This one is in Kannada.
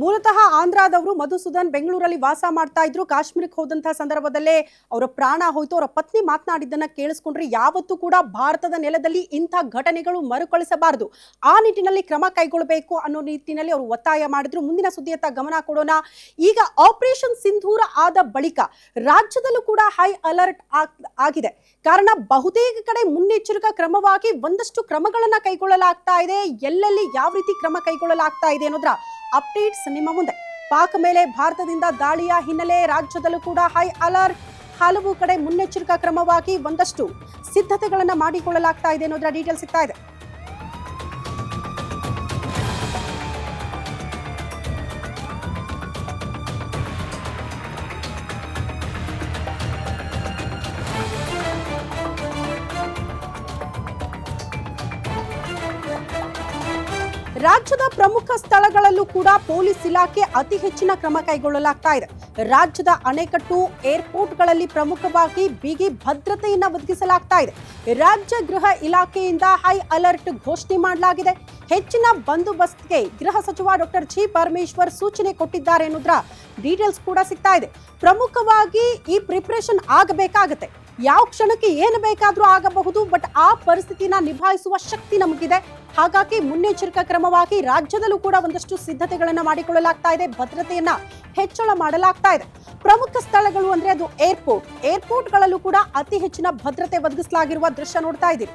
ಮೂಲತಃ ಆಂಧ್ರದವರು ಮಧುಸೂದನ್ ಬೆಂಗಳೂರಲ್ಲಿ ವಾಸ ಮಾಡ್ತಾ ಇದ್ರು. ಕಾಶ್ಮೀರಕ್ಕೆ ಹೋದಂತಹ ಸಂದರ್ಭದಲ್ಲೇ ಅವರ ಪ್ರಾಣ ಹೋಯಿತು. ಅವರ ಪತ್ನಿ ಮಾತನಾಡಿದ್ದನ್ನ ಕೇಳಿಸ್ಕೊಂಡ್ರೆ ಯಾವತ್ತೂ ಕೂಡ ಭಾರತದ ನೆಲದಲ್ಲಿ ಇಂಥ ಘಟನೆಗಳು ಮರುಕಳಿಸಬಾರದು, ಆ ನಿಟ್ಟಿನಲ್ಲಿ ಕ್ರಮ ಕೈಗೊಳ್ಳಬೇಕು ಅನ್ನೋ ನಿಟ್ಟಿನಲ್ಲಿ ಅವರು ಒತ್ತಾಯ ಮಾಡಿದ್ರು. ಮುಂದಿನ ಸುದ್ದಿಯತ್ತ ಗಮನ ಕೊಡೋಣ. ಈಗ ಆಪರೇಷನ್ ಸಿಂಧೂರ ಆದ ಬಳಿಕ ರಾಜ್ಯದಲ್ಲೂ ಕೂಡ ಹೈ ಅಲರ್ಟ್ ಆಗಿದೆ. ಕಾರಣ ಬಹುತೇಕ ಕಡೆ ಮುನ್ನೆಚ್ಚರಿಕಾ ಕ್ರಮವಾಗಿ ಒಂದಷ್ಟು ಕ್ರಮಗಳನ್ನ ಕೈಗೊಳ್ಳಲಾಗ್ತಾ ಇದೆ. ಎಲ್ಲೆಲ್ಲಿ ಯಾವ ರೀತಿ ಕ್ರಮ ಕೈಗೊಳ್ಳಲಾಗ್ತಾ ಇದೆ ಅನ್ನೋದ್ರ ಅಪ್ಡೇಟ್ಸ್ ನಿಮ್ಮ ಮುಂದೆ. ಪಾಕ್ ಮೇಲೆ ಭಾರತದಿಂದ ದಾಳಿಯ ಹಿನ್ನೆಲೆ ರಾಜ್ಯದಲ್ಲೂ ಕೂಡ ಹೈ ಅಲರ್ಟ್. ಹಲವು ಕಡೆ ಮುನ್ನೆಚ್ಚರಿಕಾ ಕ್ರಮವಾಗಿ ಒಂದಷ್ಟು ಸಿದ್ಧತೆಗಳನ್ನ ಮಾಡಿಕೊಳ್ಳಲಾಗ್ತಾ ಇದೆ ಅನ್ನೋದ್ರ ಡೀಟೇಲ್ ಸಿಗ್ತಾ ಇದೆ. ರಾಜ್ಯದ ಪ್ರಮುಖ ಸ್ಥಳಗಳಲ್ಲೂ ಕೂಡ ಪೊಲೀಸ್ ಇಲಾಖೆ ಅತಿ ಹೆಚ್ಚಿನ ಕ್ರಮ ಕೈಗೊಳ್ಳಲಾಗ್ತಾ ಇದೆ. ರಾಜ್ಯದ ಅಣೆಕಟ್ಟು, ಏರ್ಪೋರ್ಟ್ಗಳಲ್ಲಿ ಪ್ರಮುಖವಾಗಿ ಬಿಗಿ ಭದ್ರತೆಯನ್ನ ಒದಗಿಸಲಾಗ್ತಾ ಇದೆ. ರಾಜ್ಯ ಗೃಹ ಇಲಾಖೆಯಿಂದ ಹೈ ಅಲರ್ಟ್ ಘೋಷಣೆ ಮಾಡಲಾಗಿದೆ. ಹೆಚ್ಚಿನ ಬಂದೋಬಸ್ತ್ಗೆ ಗೃಹ ಸಚಿವ ಡಾಕ್ಟರ್ ಜಿ ಪರಮೇಶ್ವರ್ ಸೂಚನೆ ಕೊಟ್ಟಿದ್ದಾರೆ ಅನ್ನೋದ್ರ ಡೀಟೇಲ್ಸ್ ಕೂಡ ಸಿಗ್ತಾ ಇದೆ. ಪ್ರಮುಖವಾಗಿ ಈ ಪ್ರಿಪರೇಷನ್ ಆಗಬೇಕಾಗತ್ತೆ. ಯಾವ ಕ್ಷಣಕ್ಕೆ ಏನು ಬೇಕಾದ್ರೂ ಆಗಬಹುದು, ಬಟ್ ಆ ಪರಿಸ್ಥಿತಿನ ನಿಭಾಯಿಸುವ ಶಕ್ತಿ ನಮಗಿದೆ. ಹಾಗಾಗಿ ಮುನ್ನೆಚ್ಚರಿಕಾ ಕ್ರಮವಾಗಿ ರಾಜ್ಯದಲ್ಲೂ ಕೂಡ ಒಂದಷ್ಟು ಸಿದ್ಧತೆಗಳನ್ನ ಮಾಡಿಕೊಳ್ಳಲಾಗ್ತಾ ಇದೆ. ಭದ್ರತೆಯನ್ನ ಹೆಚ್ಚಳ ಮಾಡಲಾಗ್ತಾ ಇದೆ. ಪ್ರಮುಖ ಸ್ಥಳಗಳು ಅಂದ್ರೆ ಅದು ಏರ್ಪೋರ್ಟ್ಗಳಲ್ಲೂ ಕೂಡ ಅತಿ ಹೆಚ್ಚಿನ ಭದ್ರತೆ ಒದಗಿಸಲಾಗಿರುವ ದೃಶ್ಯ ನೋಡ್ತಾ ಇದ್ದೀವಿ.